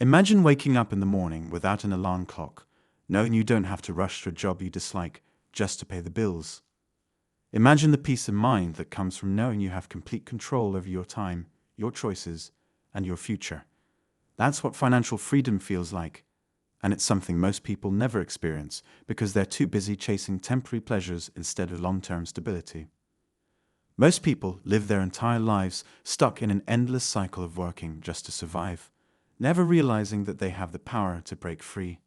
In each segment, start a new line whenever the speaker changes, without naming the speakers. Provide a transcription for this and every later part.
Imagine waking up in the morning without an alarm clock, knowing you don't have to rush to a job you dislike just to pay the bills. Imagine the peace of mind that comes from knowing you have complete control over your time, your choices, and your future. That's what financial freedom feels like, and it's something most people never experience because they're too busy chasing temporary pleasures instead of long-term stability. Most people live their entire lives stuck in an endless cycle of working just to survive, never realizing that they have the power to break free.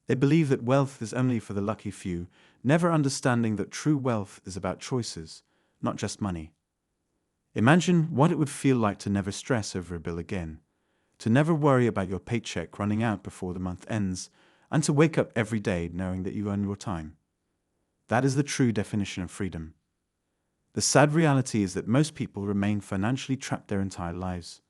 They believe that wealth is only for the lucky few, never understanding that true wealth is about choices, not just money. Imagine what it would feel like to never stress over a bill again, to never worry about your paycheck running out before the month ends, and to wake up every day knowing that you earn your time. That is the true definition of freedom. The sad reality is that most people remain financially trapped their entire lives.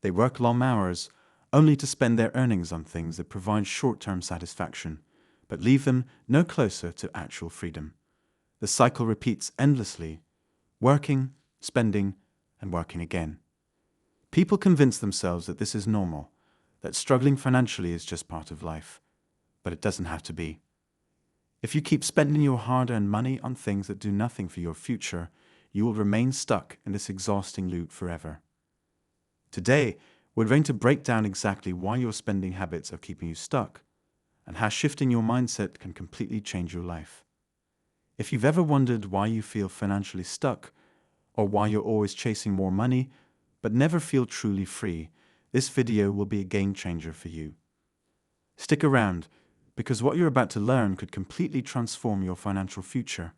They work long hours, only to spend their earnings on things that provide short-term satisfaction, but leave them no closer to actual freedom. The cycle repeats endlessly, working, spending, and working again. People convince themselves that this is normal, that struggling financially is just part of life, but it doesn't have to be. If you keep spending your hard-earned money on things that do nothing for your future, you will remain stuck in this exhausting loop forever. Today, we're going to break down exactly why your spending habits are keeping you stuck, and how shifting your mindset can completely change your life. If you've ever wondered why you feel financially stuck, or why you're always chasing more money, but never feel truly free, this video will be a game changer for you. Stick around, because what you're about to learn could completely transform your financial future.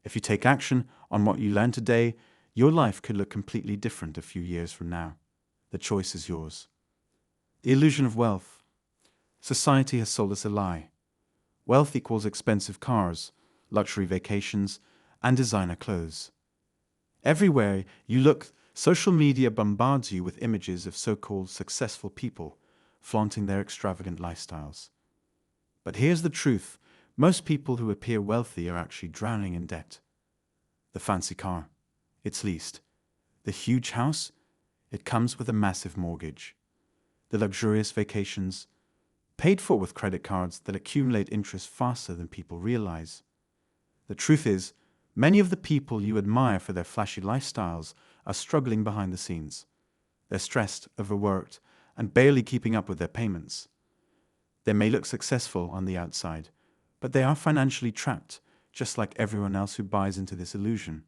If you take action on what you learn today, your life could look completely different a few years from now. The choice is yours. The illusion of wealth. Society has sold us a lie. Wealth equals expensive cars, luxury vacations, and designer clothes. Everywhere you look, social media bombards you with images of so-called successful people flaunting their extravagant lifestyles. But here's the truth. Most people who appear wealthy are actually drowning in debt. The fancy car, it's leased. The huge house, it comes with a massive mortgage. The luxurious vacations, paid for with credit cards that accumulate interest faster than people realize. The truth is, many of the people you admire for their flashy lifestyles are struggling behind the scenes. They're stressed, overworked, and barely keeping up with their payments. They may look successful on the outside, but they are financially trapped, just like everyone else who buys into this illusion.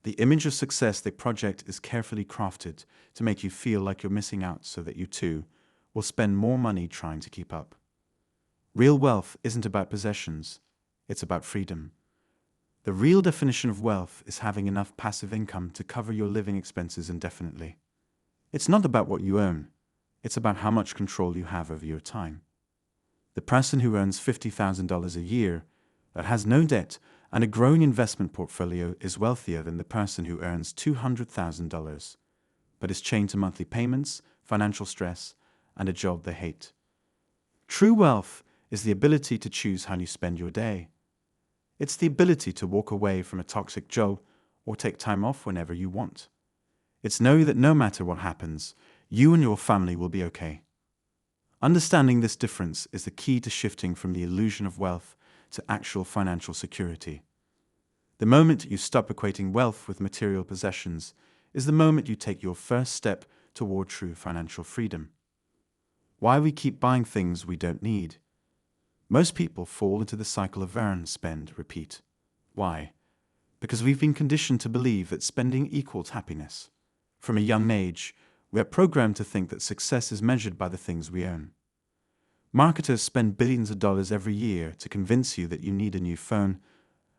The image of success they project is carefully crafted to make you feel like you're missing out so that you too will spend more money trying to keep up. Real wealth isn't about possessions, it's about freedom. The real definition of wealth is having enough passive income to cover your living expenses indefinitely. It's not about what you own, it's about how much control you have over your time. The person who earns $50,000 a year, that has no debt, and a growing investment portfolio is wealthier than the person who earns $200,000, but is chained to monthly payments, financial stress, and a job they hate. True wealth is the ability to choose how you spend your day. It's the ability to walk away from a toxic job or take time off whenever you want. It's knowing that no matter what happens, you and your family will be okay. Understanding this difference is the key to shifting from the illusion of wealth to actual financial security. The moment you stop equating wealth with material possessions is the moment you take your first step toward true financial freedom. Why we keep buying things we don't need. Most people fall into the cycle of earn, spend, repeat. Why? Because we've been conditioned to believe that spending equals happiness. From a young age, we are programmed to think that success is measured by the things we own. Marketers spend billions of dollars every year to convince you that you need a new phone,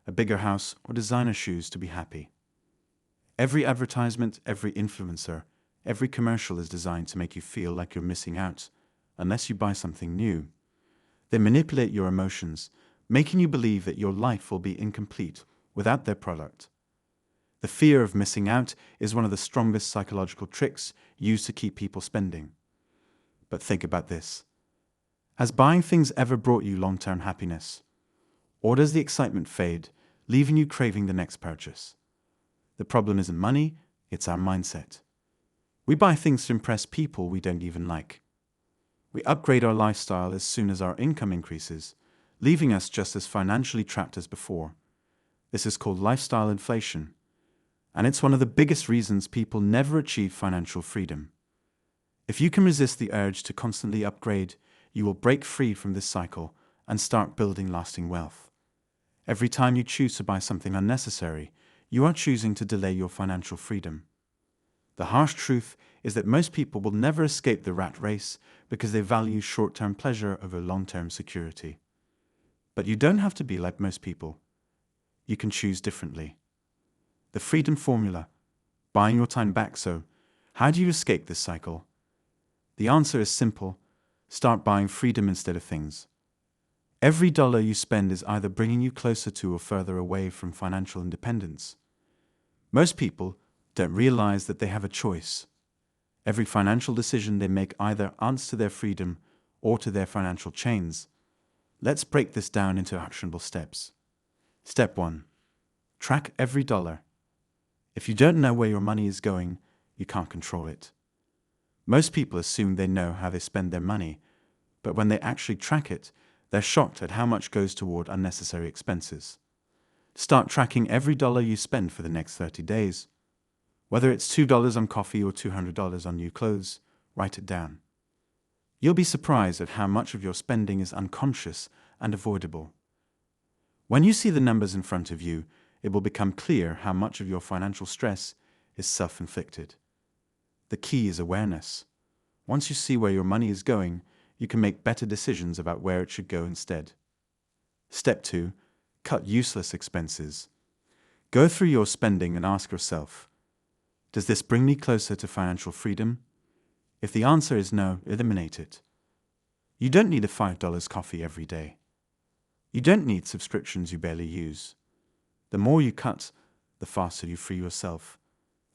a bigger house, or designer shoes to be happy. Every advertisement, every influencer, every commercial is designed to make you feel like you're missing out, unless you buy something new. They manipulate your emotions, making you believe that your life will be incomplete without their product. The fear of missing out is one of the strongest psychological tricks used to keep people spending. But think about this. Has buying things ever brought you long-term happiness? Or does the excitement fade, leaving you craving the next purchase? The problem isn't money, it's our mindset. We buy things to impress people we don't even like. We upgrade our lifestyle as soon as our income increases, leaving us just as financially trapped as before. This is called lifestyle inflation, and it's one of the biggest reasons people never achieve financial freedom. If you can resist the urge to constantly upgrade, you will break free from this cycle and start building lasting wealth. Every time you choose to buy something unnecessary, you are choosing to delay your financial freedom. The harsh truth is that most people will never escape the rat race because they value short-term pleasure over long-term security. But you don't have to be like most people. You can choose differently. The freedom formula: buying your time back. So, how do you escape this cycle? The answer is simple: start buying freedom instead of things. Every dollar you spend is either bringing you closer to or further away from financial independence. Most people don't realize that they have a choice. Every financial decision they make either adds to their freedom or to their financial chains. Let's break this down into actionable steps. Step 1. Track every dollar. If you don't know where your money is going, you can't control it. Most people assume they know how they spend their money, but when they actually track it, they're shocked at how much goes toward unnecessary expenses. Start tracking every dollar you spend for the next 30 days. Whether it's $2 on coffee or $200 on new clothes, write it down. You'll be surprised at how much of your spending is unconscious and avoidable. When you see the numbers in front of you, it will become clear how much of your financial stress is self-inflicted. The key is awareness. Once you see where your money is going, you can make better decisions about where it should go instead. Step 2. Cut useless expenses. Go through your spending and ask yourself, does this bring me closer to financial freedom? If the answer is no, eliminate it. You don't need a $5 coffee every day. You don't need subscriptions you barely use. The more you cut, the faster you free yourself.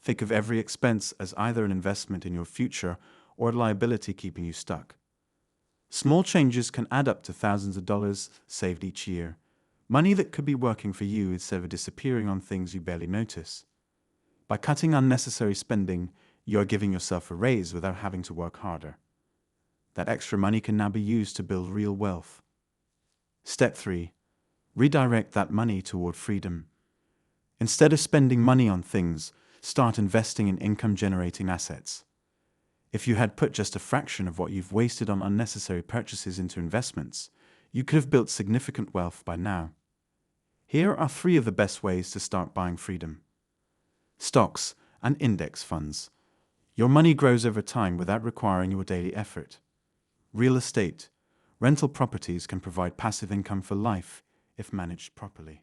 Think of every expense as either an investment in your future or a liability keeping you stuck. Small changes can add up to thousands of dollars saved each year. Money that could be working for you instead of disappearing on things you barely notice. By cutting unnecessary spending, you are giving yourself a raise without having to work harder. That extra money can now be used to build real wealth. Step 3. Redirect that money toward freedom. Instead of spending money on things, start investing in income-generating assets. If you had put just a fraction of what you've wasted on unnecessary purchases into investments, you could have built significant wealth by now. Here are 3 of the best ways to start buying freedom. Stocks and index funds. Your money grows over time without requiring your daily effort. Real estate. Rental properties can provide passive income for life if managed properly.